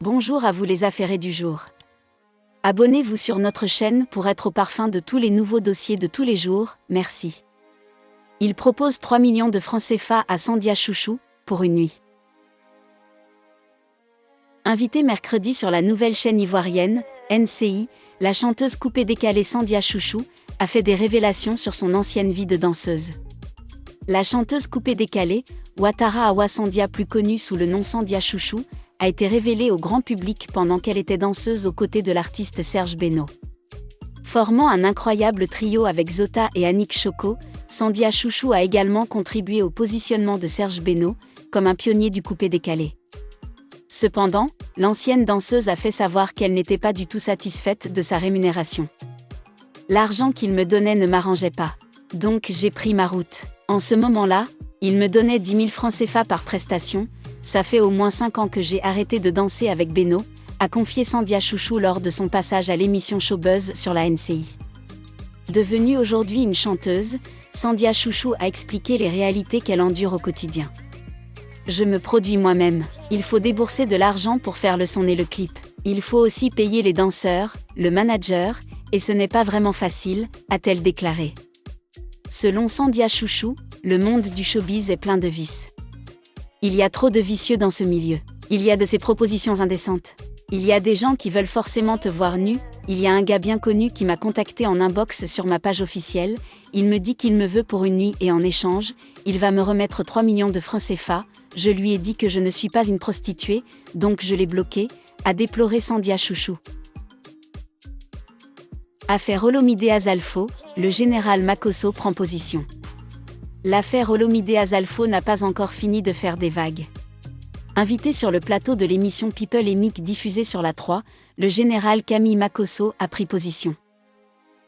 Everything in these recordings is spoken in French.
Bonjour à vous les affairés du jour. Abonnez-vous sur notre chaîne pour être au parfum de tous les nouveaux dossiers de tous les jours, merci. Il propose 3 millions de francs CFA à Sandia Chouchou, pour une nuit. Invitée mercredi sur la nouvelle chaîne ivoirienne, NCI, la chanteuse coupé-décalé Sandia Chouchou a fait des révélations sur son ancienne vie de danseuse. La chanteuse coupé-décalé, Ouattara Awa Sandia, plus connue sous le nom Sandia Chouchou, a été révélée au grand public pendant qu'elle était danseuse aux côtés de l'artiste Serge Beno. Formant un incroyable trio avec Zota et Annick Choco, Sandia Chouchou a également contribué au positionnement de Serge Beno, comme un pionnier du coupé-décalé. Cependant, l'ancienne danseuse a fait savoir qu'elle n'était pas du tout satisfaite de sa rémunération. L'argent qu'il me donnait ne m'arrangeait pas. Donc j'ai pris ma route. En ce moment-là, il me donnait 10 000 francs CFA par prestation. Ça fait au moins 5 ans que j'ai arrêté de danser avec Beno, a confié Sandia Chouchou lors de son passage à l'émission Showbuzz sur la NCI. Devenue aujourd'hui une chanteuse, Sandia Chouchou a expliqué les réalités qu'elle endure au quotidien. Je me produis moi-même. Il faut débourser de l'argent pour faire le son et le clip. Il faut aussi payer les danseurs, le manager, et ce n'est pas vraiment facile, a-t-elle déclaré. Selon Sandia Chouchou, le monde du showbiz est plein de vices. Il y a trop de vicieux dans ce milieu. Il y a de ces propositions indécentes. Il y a des gens qui veulent forcément te voir nu. Il y a un gars bien connu qui m'a contacté en inbox sur ma page officielle. Il me dit qu'il me veut pour une nuit et en échange, il va me remettre 3 millions de francs CFA. Je lui ai dit que je ne suis pas une prostituée, donc je l'ai bloqué, a déploré Sandia Chouchou. Affaire Olomide Azalfo, le général Makosso prend position. L'affaire Olomide Azalfo n'a pas encore fini de faire des vagues. Invité sur le plateau de l'émission People & Mick diffusée sur la 3, le général Camille Makosso a pris position.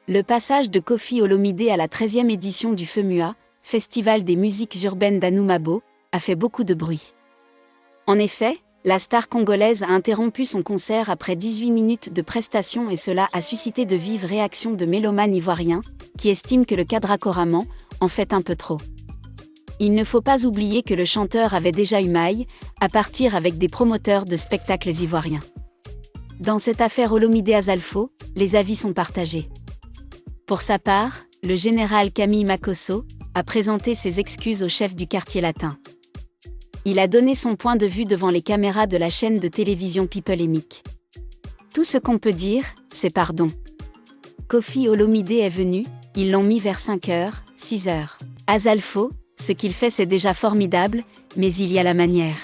Le passage de Koffi Olomide à la 13e édition du FEMUA, Festival des musiques urbaines d'Anoumabo, a fait beaucoup de bruit. En effet, la star congolaise a interrompu son concert après 18 minutes de prestation et cela a suscité de vives réactions de mélomanes ivoiriens, qui estiment que le Cadracoraman en fait un peu trop. Il ne faut pas oublier que le chanteur avait déjà eu maille, à partir avec des promoteurs de spectacles ivoiriens. Dans cette affaire Olomide Azalfo, les avis sont partagés. Pour sa part, le général Camille Makosso a présenté ses excuses au chef du quartier latin. Il a donné son point de vue devant les caméras de la chaîne de télévision People & Mick. Tout ce qu'on peut dire, c'est pardon. Koffi Olomide est venu, ils l'ont mis vers 5h, 6h. Azalfo, ce qu'il fait c'est déjà formidable, mais il y a la manière.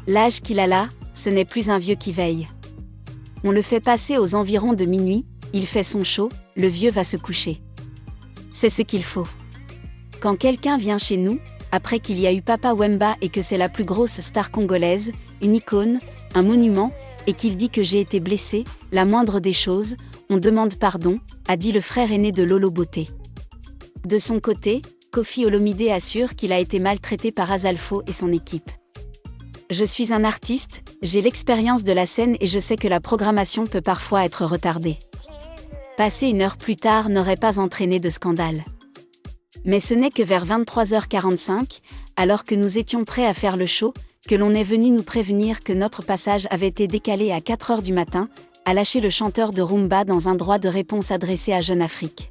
L'âge qu'il a là, ce n'est plus un vieux qui veille. On le fait passer aux environs de minuit, il fait son show, le vieux va se coucher. C'est ce qu'il faut. Quand quelqu'un vient chez nous, après qu'il y a eu Papa Wemba et que c'est la plus grosse star congolaise, une icône, un monument, et qu'il dit que j'ai été blessé, la moindre des choses, on demande pardon, a dit le frère aîné de Lolo Beauté. De son côté, Koffi Olomide assure qu'il a été maltraité par Azalfo et son équipe. Je suis un artiste, j'ai l'expérience de la scène et je sais que la programmation peut parfois être retardée. Passer une heure plus tard n'aurait pas entraîné de scandale. Mais ce n'est que vers 23h45, alors que nous étions prêts à faire le show, que l'on est venu nous prévenir que notre passage avait été décalé à 4h du matin, a lâché le chanteur de Rumba dans un droit de réponse adressé à Jeune Afrique.